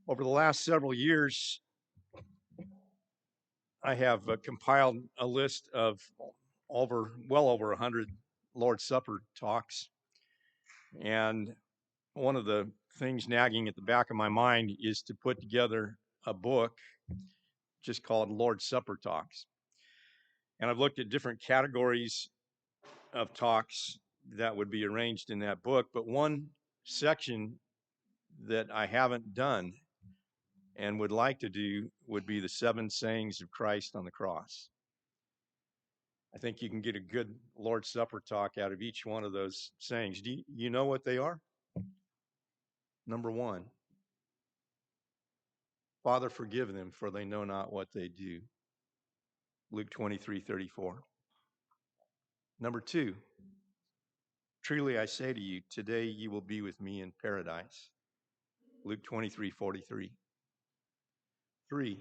Over the last several years, I have compiled a list of well over 100 Lord's Supper talks. And one of the things nagging at the back of my mind is to put together a book just called Lord's Supper Talks. And I've looked at different categories of talks that would be arranged in that book, but one section that I haven't done and would like to do would be the 7 sayings of Christ on the cross. I think you can get a good Lord's Supper talk out of each one of those sayings. Do you know what they are? Number 1, Father, forgive them, for they know not what they do. Luke 23:34. Number 2, truly I say to you, today you will be with me in paradise. Luke 23:43. 3,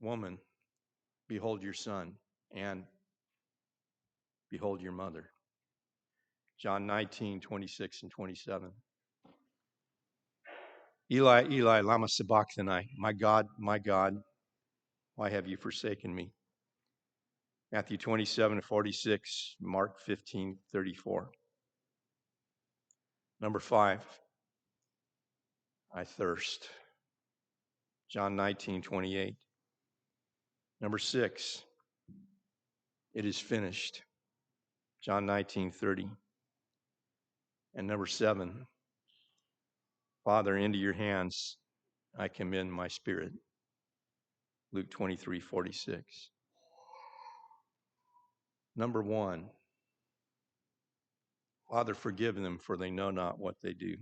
woman, behold your son, and behold your mother. John 19:26 and 27. Eli, Eli, lama sabachthani. My God, why have you forsaken me? Matthew 27:46, Mark 15:34. Number 5, I thirst. John 19:28. Number 6, it is finished. John 19:30. And number 7, Father, into your hands I commend my spirit. Luke 23:46. Number 1, Father, forgive them, for they know not what they do.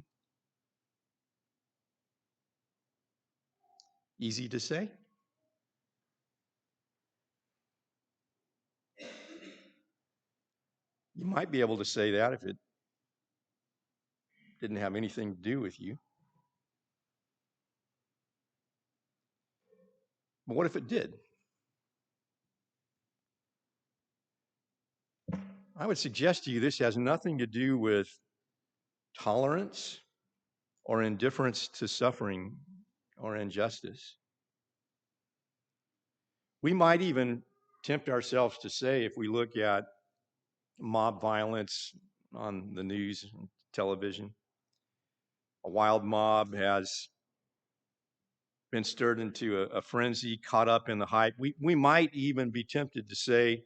Easy to say? You might be able to say that if it didn't have anything to do with you. But what if it did? I would suggest to you this has nothing to do with tolerance or indifference to suffering or injustice. We might even tempt ourselves to say, if we look at mob violence on the news and television, a wild mob has been stirred into a frenzy, caught up in the hype. We might even be tempted to say,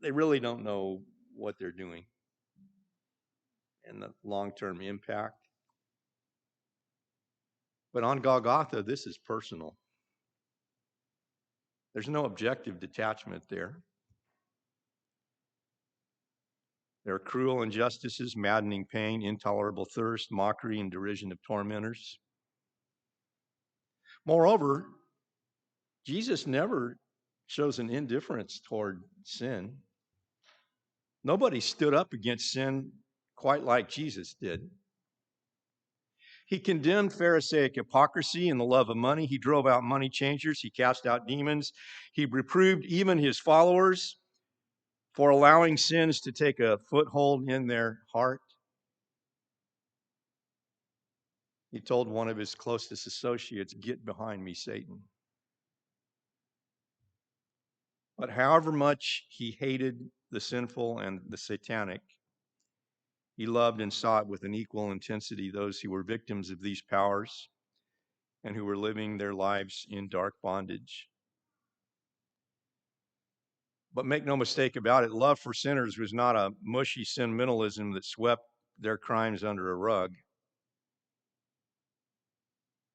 they really don't know what they're doing and the long-term impact. But on Golgotha, this is personal. There's no objective detachment there. There are cruel injustices, maddening pain, intolerable thirst, mockery, and derision of tormentors. Moreover, Jesus never shows an indifference toward sin. Nobody stood up against sin quite like Jesus did. He condemned Pharisaic hypocrisy and the love of money. He drove out money changers. He cast out demons. He reproved even his followers for allowing sins to take a foothold in their heart. He told one of his closest associates, "Get behind me, Satan." But however much he hated the sinful and the satanic, he loved and sought with an equal intensity those who were victims of these powers and who were living their lives in dark bondage. But make no mistake about it, love for sinners was not a mushy sentimentalism that swept their crimes under a rug.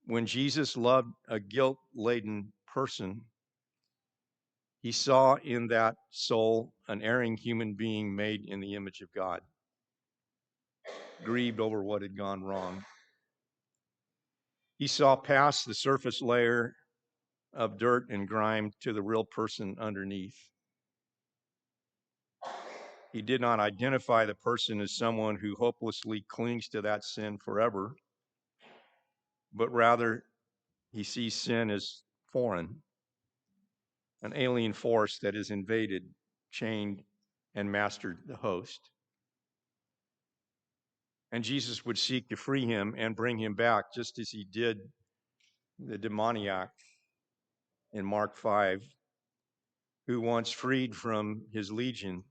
When Jesus loved a guilt-laden person, he saw in that soul an erring human being made in the image of God, grieved over what had gone wrong. He saw past the surface layer of dirt and grime to the real person underneath. He did not identify the person as someone who hopelessly clings to that sin forever, but rather he sees sin as foreign, an alien force that has invaded, chained, and mastered the host. And Jesus would seek to free him and bring him back, just as he did the demoniac in Mark 5, who once freed from his legion,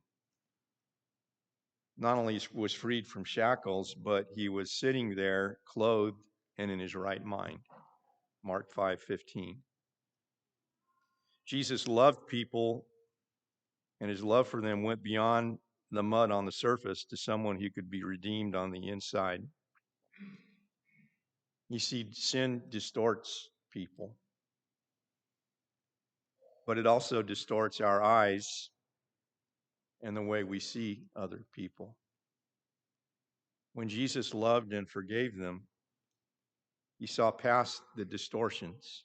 not only was freed from shackles, but he was sitting there clothed and in his right mind. Mark 5:15. Jesus loved people, and his love for them went beyond the mud on the surface to someone who could be redeemed on the inside. You see, sin distorts people, but it also distorts our eyes and the way we see other people. When Jesus loved and forgave them, he saw past the distortions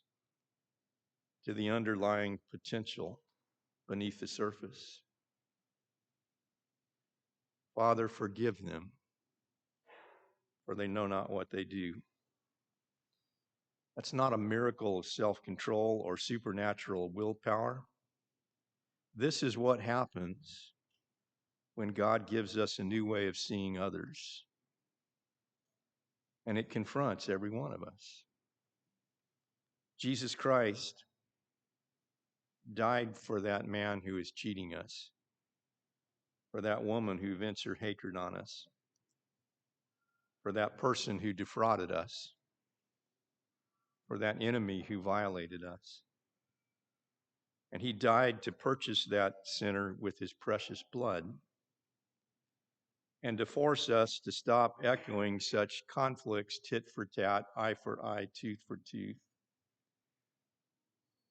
to the underlying potential beneath the surface. Father, forgive them, for they know not what they do. That's not a miracle of self-control or supernatural willpower. This is what happens when God gives us a new way of seeing others. And it confronts every one of us. Jesus Christ died for that man who is cheating us, for that woman who vents her hatred on us, for that person who defrauded us, for that enemy who violated us. And he died to purchase that sinner with his precious blood and to force us to stop echoing such conflicts, tit for tat, eye for eye, tooth for tooth,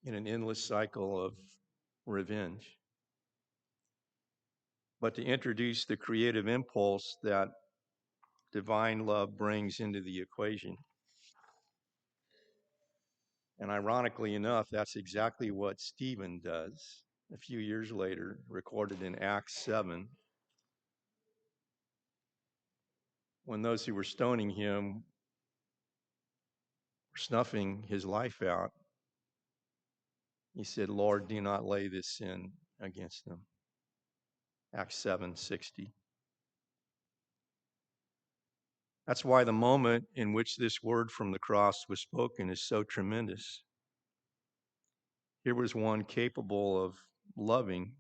in an endless cycle of revenge, but to introduce the creative impulse that divine love brings into the equation. And ironically enough, that's exactly what Stephen does a few years later, recorded in Acts 7, when those who were stoning him were snuffing his life out. He said, Lord, do not lay this sin against them. Acts 7:60. That's why the moment in which this word from the cross was spoken is so tremendous. Here was one capable of loving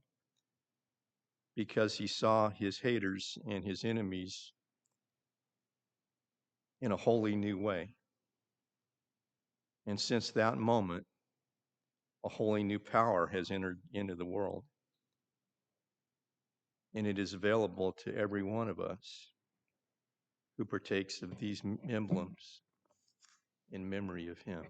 because he saw his haters and his enemies in a wholly new way. And since that moment, a wholly new power has entered into the world. And it is available to every one of us who partakes of these emblems in memory of him.